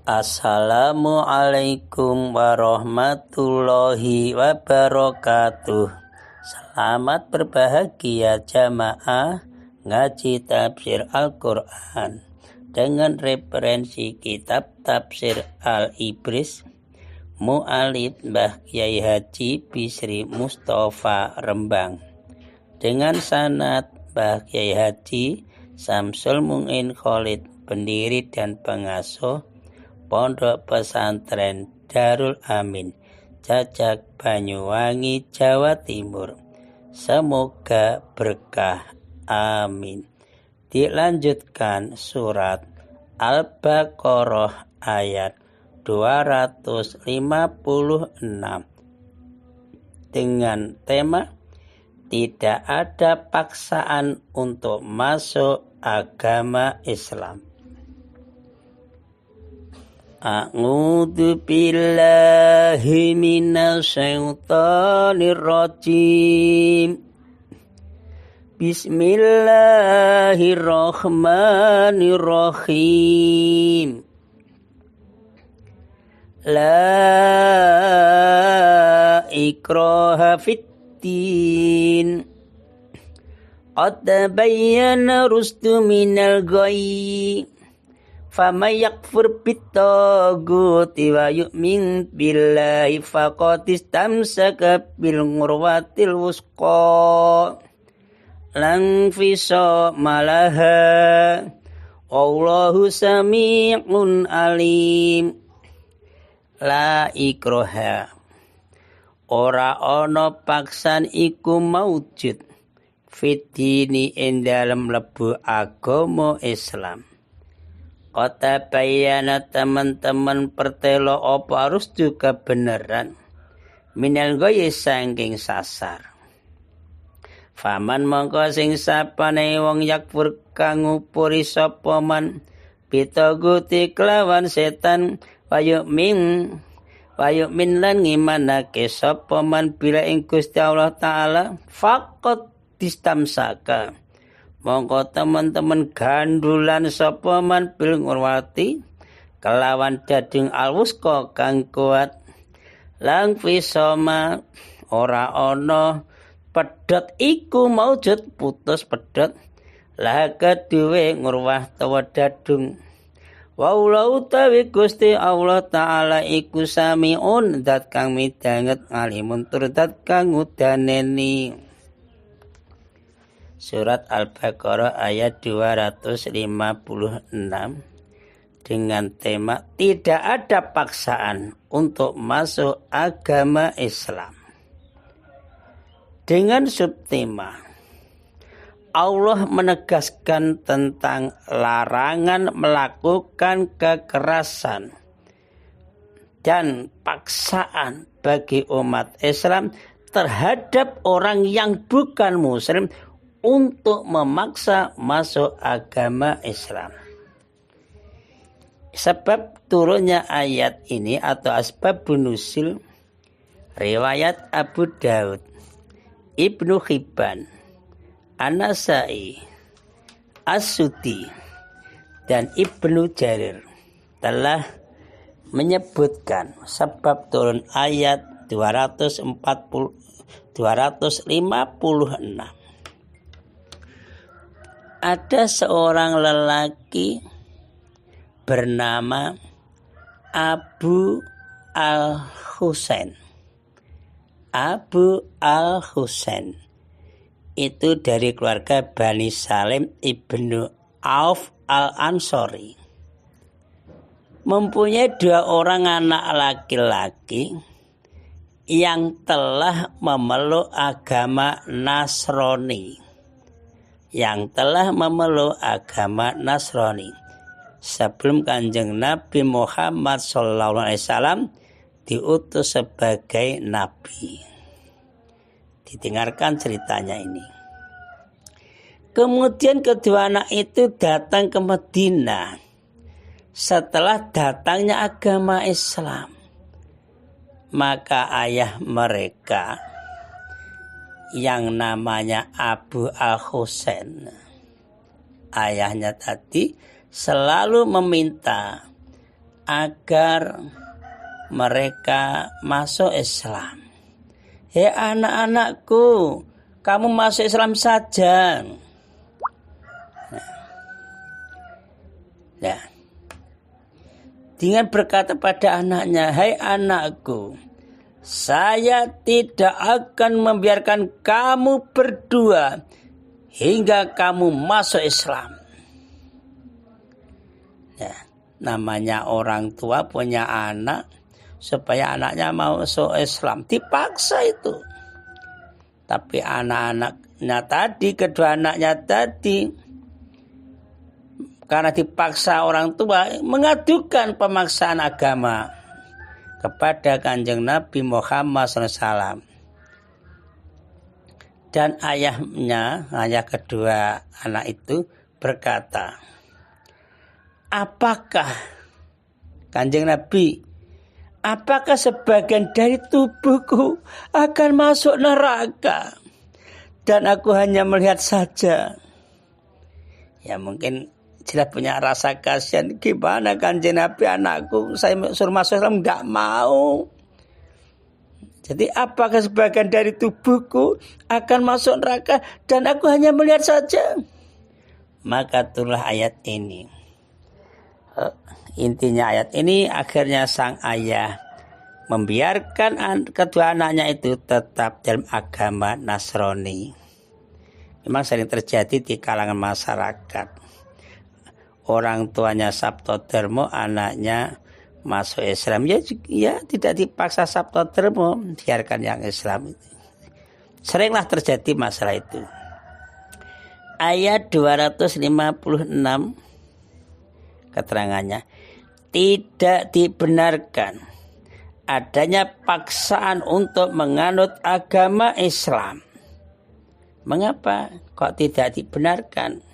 Assalamualaikum warahmatullahi wabarakatuh. Selamat berbahagia jamaah ngaji tafsir Al-Quran dengan referensi kitab tafsir Al-Ibris Mu'alif Mbah Kyai Haji Bisri Mustafa Rembang dengan sanad Mbah Kyai Haji Samsul Mu'in Khalid, pendiri dan pengasuh Pondok Pesantren Darul Amin, Cacak, Banyuwangi, Jawa Timur. Semoga berkah. Amin. Dilanjutkan surat Al-Baqarah ayat 256 dengan tema tidak ada paksaan untuk masuk agama Islam. A'udzu billahi minasyaitonir rajim. Bismillahirrahmanirrahim. La ikraha fiddin. Qad tabayyana rusdu minal ghayy. Faman yakfur bit-taghuti wa yu'min billahi faqad istamsaka bil urwatil wusqa lan fisama laha wallahu sami'un alim. La ikraha, ora ana paksan iku maujud fitini ing dalem mlebu agama Islam. Kota bayana teman-teman pertelo apa harus juga beneran minal ghayyi saking sasar. Faman mongko sing sapane wong yakfur kang ngupuri sapa man bitaguti kelawan setan wayumin lan ngimanake sapa man bila ing Gusti Allah taala faqat distamsaka, mongko teman-teman gandulan sapa man bil ngurwati kelawan dading alwusqa kang kuat lang fisoma ora ana pedhot iku maujud putus pedhot lah kedue ngurwah tawa dadung. Wallahu tawi Gusti Allah taala iku samiun dat kang midanget alimun tur dat kang udaneni. Surat Al-Baqarah ayat 256 dengan tema tidak ada paksaan untuk masuk agama Islam. Dengan subtema Allah menegaskan tentang larangan melakukan kekerasan dan paksaan bagi umat Islam terhadap orang yang bukan muslim untuk memaksa masuk agama Islam. Sebab turunnya ayat ini atau asbabun nuzul, riwayat Abu Daud, Ibnu Hibban, An-Nasai, As-Sudi, dan Ibnu Jarir telah menyebutkan sebab turun ayat 256. Ada seorang lelaki bernama Abu Al-Husain. Abu Al-Husain itu dari keluarga Bani Salim ibnu Auf Al-Ansori. Mempunyai 2 orang anak laki-laki yang telah memeluk agama Nasrani. Sebelum Kanjeng Nabi Muhammad SAW diutus sebagai nabi. Didengarkan ceritanya ini. Kemudian kedua anak itu datang ke Madinah setelah datangnya agama Islam. Maka ayah mereka yang namanya Abu Al-Husain, ayahnya tadi, selalu meminta agar mereka masuk Islam. Hei anak-anakku, kamu masuk Islam saja. Nah, dengan berkata pada anaknya, hai anakku, saya tidak akan membiarkan kamu berdua hingga kamu masuk Islam. Nah, namanya orang tua punya anak, supaya anaknya mau masuk Islam, dipaksa itu. Tapi anak-anaknya tadi, kedua anaknya tadi, karena dipaksa orang tua, mengadukan pemaksaan agama kepada Kanjeng Nabi Muhammad SAW. Dan ayahnya, ayah kedua anak itu berkata, apakah Kanjeng Nabi, apakah sebagian dari tubuhku akan masuk neraka dan aku hanya melihat saja? Ya mungkin sudah punya rasa kasihan, gimana Kanjeng Nabi, anakku saya suruh masuk Islam enggak mau. Jadi apakah sebagian dari tubuhku akan masuk neraka dan aku hanya melihat saja? Maka turunlah ayat ini. Intinya ayat ini, akhirnya sang ayah membiarkan kedua anaknya itu tetap dalam agama Nasrani. Memang sering terjadi di kalangan masyarakat. Orang tuanya Saptodharma, anaknya masuk Islam. Ya tidak dipaksa Saptodharma, biarkan yang Islam. Seringlah terjadi masalah itu. Ayat 256 keterangannya, tidak dibenarkan adanya paksaan untuk menganut agama Islam. Mengapa kok tidak dibenarkan?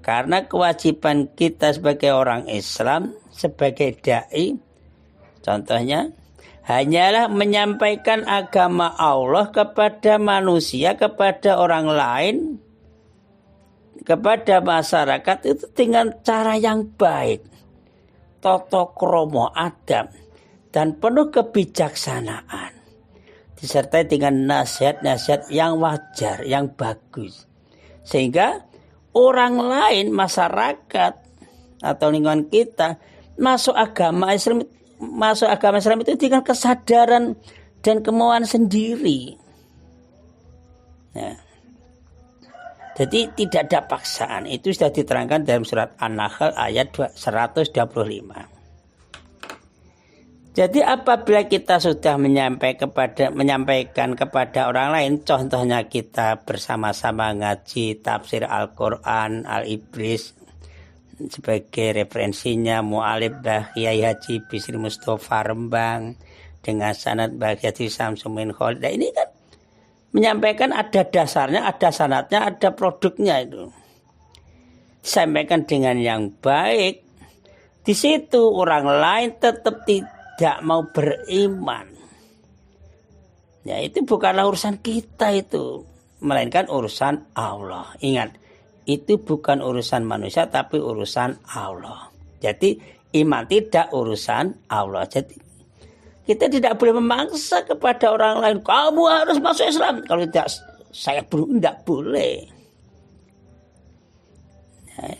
Karena kewajiban kita sebagai orang Islam, sebagai dai, contohnya, hanyalah menyampaikan agama Allah kepada manusia, kepada orang lain, kepada masyarakat itu dengan cara yang baik, tata krama adab, dan penuh kebijaksanaan, disertai dengan nasihat-nasihat yang wajar, yang bagus, sehingga orang lain, masyarakat atau lingkungan kita masuk agama Islam itu dengan kesadaran dan kemauan sendiri. Nah, jadi tidak ada paksaan. Itu sudah diterangkan dalam surat An-Nahl ayat 125. Jadi apabila kita sudah menyampaikan kepada orang lain, contohnya kita bersama-sama ngaji tafsir Al-Quran, Al-Ibris, sebagai referensinya mu'alif Mbah Kiai Haji Bisri Mustafa Rembang, dengan sanad Mbah Kiai Samsumin Khalid. Nah, ini kan menyampaikan ada dasarnya, ada sanadnya, ada produknya itu. Disampaikan dengan yang baik. Di situ orang lain tetap tidak mau beriman. Ya itu bukanlah urusan kita itu, melainkan urusan Allah. Ingat, itu bukan urusan manusia tapi urusan Allah. Jadi iman tidak urusan Allah. Jadi kita tidak boleh memaksa kepada orang lain, kamu harus masuk Islam. Kalau tidak, saya tidak boleh. Nah,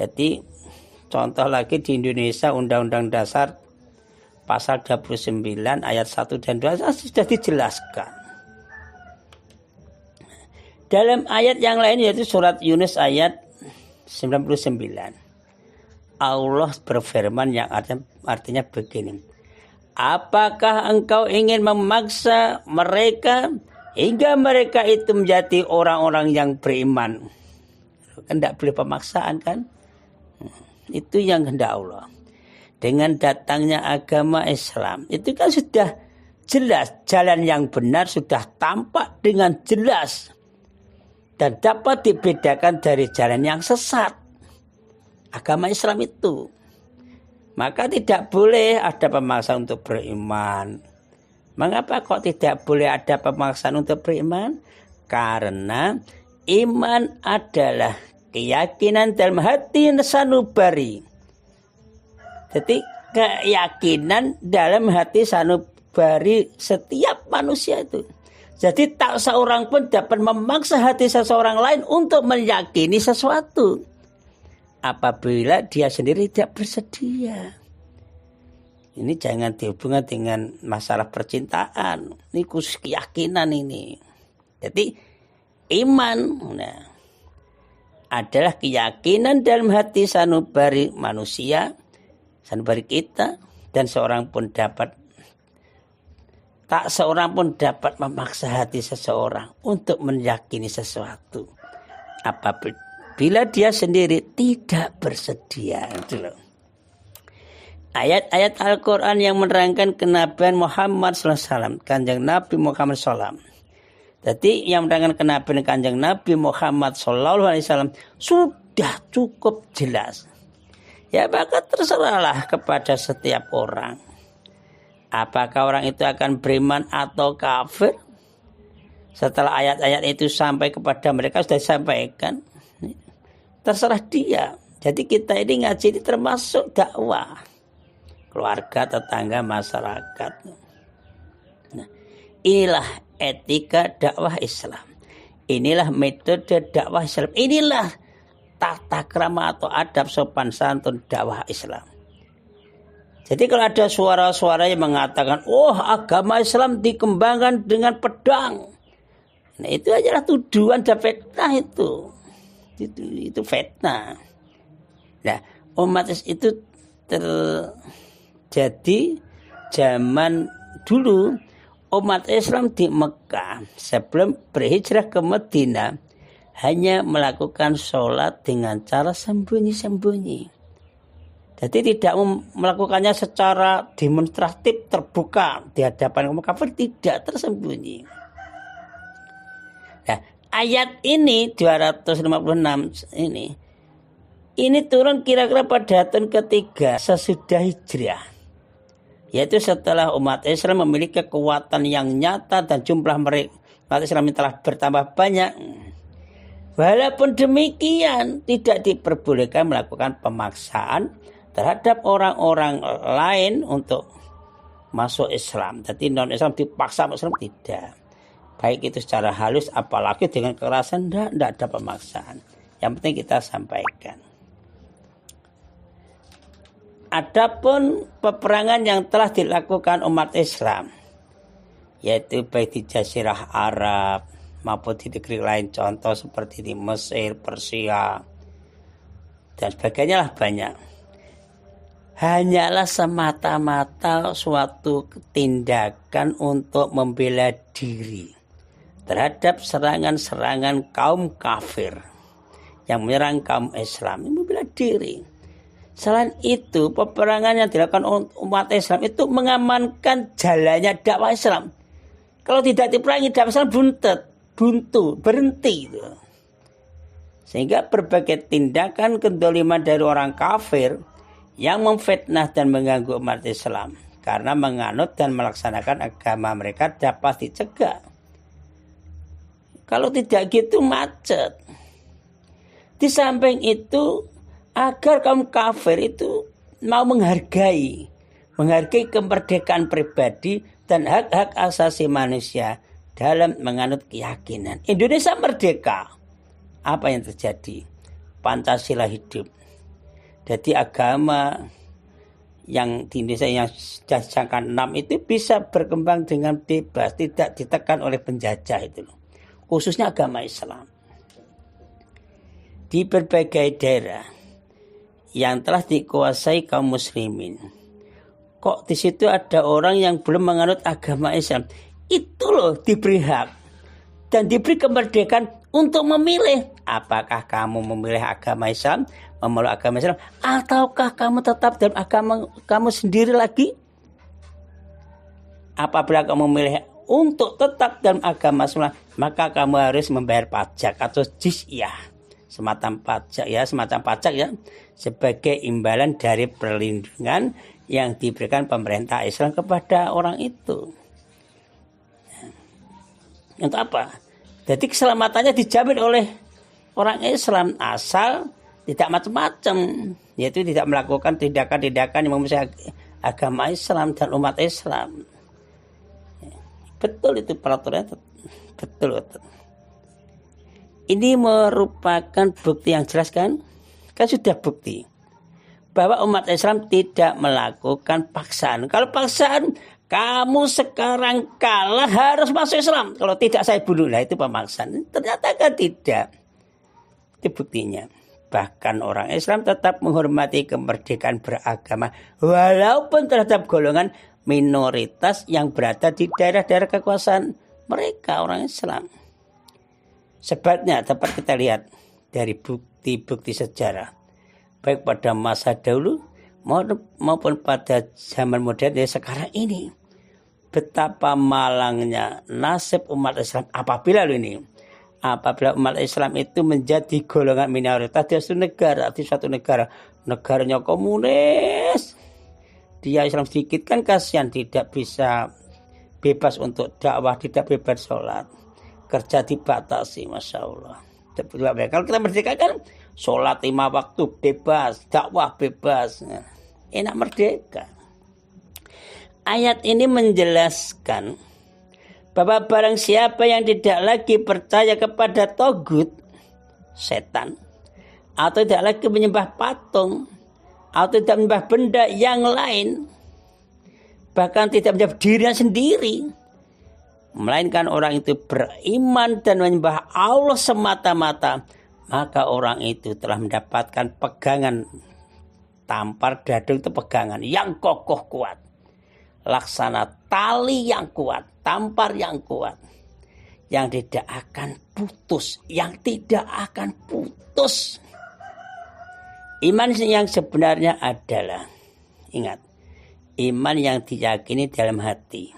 jadi contoh lagi di Indonesia, Undang-Undang Dasar pasal 29 ayat 1 dan 2 sudah dijelaskan. Dalam ayat yang lain yaitu surat Yunus ayat 99. Allah berfirman yang artinya begini. Apakah engkau ingin memaksa mereka hingga mereka itu menjadi orang-orang yang beriman? Kan tidak boleh pemaksaan kan? Itu yang hendak Allah. Dengan datangnya agama Islam, itu kan sudah jelas, jalan yang benar sudah tampak dengan jelas dan dapat dibedakan dari jalan yang sesat. Agama Islam itu. Maka tidak boleh ada pemaksaan untuk beriman. Mengapa kok tidak boleh ada pemaksaan untuk beriman? Karena iman adalah keyakinan dalam hati sanubari. Jadi keyakinan dalam hati sanubari setiap manusia itu. Jadi tak seorang pun dapat memaksa hati seseorang lain untuk meyakini sesuatu apabila dia sendiri tidak bersedia. Ini jangan dihubungkan dengan masalah percintaan. Ini khusus keyakinan ini. Jadi iman adalah keyakinan dalam hati sanubari manusia, sanubari kita, dan tak seorang pun dapat memaksa hati seseorang untuk meyakini sesuatu apabila dia sendiri tidak bersedia. Ayat-ayat Al-Quran yang menerangkan kenabian Muhammad SAW, Kanjeng Nabi Muhammad SAW. Jadi yang menerangkan kenabian Kanjeng Nabi Muhammad SAW sudah cukup jelas. Ya maka terserahlah kepada setiap orang. Apakah orang itu akan beriman atau kafir? Setelah ayat-ayat itu sampai kepada mereka sudah disampaikan. Terserah dia. Jadi kita ini ngaji ini termasuk dakwah. Keluarga, tetangga, masyarakat. Nah, inilah etika dakwah Islam. Inilah metode dakwah Islam. Inilah tata krama atau adab sopan santun dakwah Islam. Jadi kalau ada suara-suara yang mengatakan, oh agama Islam dikembangkan dengan pedang. Nah itu adalah tuduhan dan fitnah itu. Itu fitnah. Nah umat itu terjadi zaman dulu umat Islam di Mekah sebelum berhijrah ke Madinah hanya melakukan sholat dengan cara sembunyi-sembunyi. Jadi tidak melakukannya secara demonstratif terbuka di hadapan kaum kafir, tidak, tersembunyi. Nah, ayat ini 256 ini turun kira-kira pada tahun ketiga sesudah hijrah. Yaitu setelah umat Islam memiliki kekuatan yang nyata dan jumlah umat Islam telah bertambah banyak. Walaupun demikian tidak diperbolehkan melakukan pemaksaan terhadap orang-orang lain untuk masuk Islam. Jadi non-Islam dipaksa masuk Islam, tidak. Baik itu secara halus apalagi dengan kekerasan, tidak ada pemaksaan. Yang penting kita sampaikan. Adapun peperangan yang telah dilakukan umat Islam, yaitu baik di Jazirah Arab maupun di negeri lain, contoh seperti di Mesir, Persia, dan sebagainya lah banyak. Hanyalah semata-mata suatu tindakan untuk membela diri terhadap serangan-serangan kaum kafir yang menyerang kaum Islam. Ini membela diri. Selain itu, peperangan yang dilakukan umat Islam itu mengamankan jalannya dakwah Islam. Kalau tidak diperangi, dakwah Islam buntu, berhenti. Sehingga berbagai tindakan kedoliman dari orang kafir yang memfitnah dan mengganggu umat Islam karena menganut dan melaksanakan agama mereka dapat dicegah. Kalau tidak gitu macet. Di samping itu agar kaum kafir itu mau menghargai kemerdekaan pribadi dan hak-hak asasi manusia dalam menganut keyakinan. Indonesia merdeka. Apa yang terjadi? Pancasila hidup. Jadi agama yang di Indonesia yang sudah jangka 6 itu bisa berkembang dengan bebas, tidak ditekan oleh penjajah itu. Khususnya agama Islam. Di berbagai daerah yang telah dikuasai kaum muslimin. Kok di situ ada orang yang belum menganut agama Islam? Itu loh diberi hak dan diberi kemerdekaan untuk memilih apakah kamu memilih agama Islam, memeluk agama Islam, ataukah kamu tetap dalam agama kamu sendiri lagi. Apabila kamu memilih untuk tetap dalam agama Islam, maka kamu harus membayar pajak atau jizyah, semacam pajak ya, sebagai imbalan dari perlindungan yang diberikan pemerintah Islam kepada orang itu. Untuk apa? Jadi keselamatannya dijamin oleh orang Islam asal tidak macam-macam, yaitu tidak melakukan tindakan-tindakan yang memusuhi agama Islam dan umat Islam. Betul itu peraturannya, betul. Ini merupakan bukti yang jelas kan sudah bukti bahwa umat Islam tidak melakukan paksaan. Kalau paksaan, kamu sekarang kalah harus masuk Islam, kalau tidak saya bunuh, lah itu pemaksaan. Ternyata kan tidak. Itu buktinya. Bahkan orang Islam tetap menghormati kemerdekaan beragama walaupun terhadap golongan minoritas yang berada di daerah-daerah kekuasaan mereka, orang Islam. Sebabnya dapat kita lihat dari bukti-bukti sejarah, baik pada masa dahulu maupun pada zaman modern ya sekarang ini, betapa malangnya nasib umat Islam apabila umat Islam itu menjadi golongan minoritas di suatu negara, negaranya komunis, dia Islam sedikit kan kasihan, tidak bisa bebas untuk dakwah, tidak bebas sholat, kerja dibatasi, Masya Allah. Kalau kita merdeka kan sholat 5 waktu bebas, dakwah bebas, enak merdeka. Ayat ini menjelaskan bahwa barang siapa yang tidak lagi percaya kepada togut, setan, atau tidak lagi menyembah patung, atau tidak menyembah benda yang lain, bahkan tidak menyembah dirinya sendiri, melainkan orang itu beriman dan menyembah Allah semata-mata, maka orang itu telah mendapatkan pegangan. Tampar dadu itu pegangan yang kokoh kuat, laksana tali yang kuat, tampar yang kuat, yang tidak akan putus, Iman yang sebenarnya adalah, ingat, iman yang diyakini dalam hati,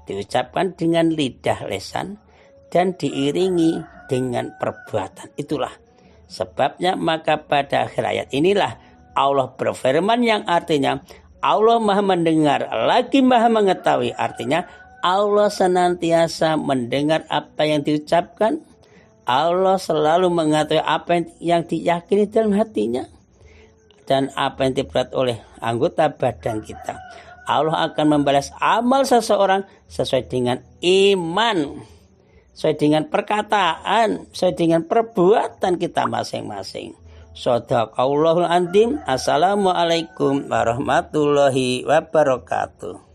diucapkan dengan lidah lisan, dan diiringi dengan perbuatan. Itulah sebabnya maka pada akhir ayat inilah Allah berfirman yang artinya Allah maha mendengar lagi maha mengetahui. Artinya Allah senantiasa mendengar apa yang diucapkan. Allah selalu mengetahui apa yang diyakini dalam hatinya dan apa yang diperbuat oleh anggota badan kita. Allah akan membalas amal seseorang sesuai dengan iman, sesuai dengan perkataan, sesuai dengan perbuatan kita masing-masing. Shadaqallahul adzim. Assalamualaikum warahmatullahi wabarakatuh.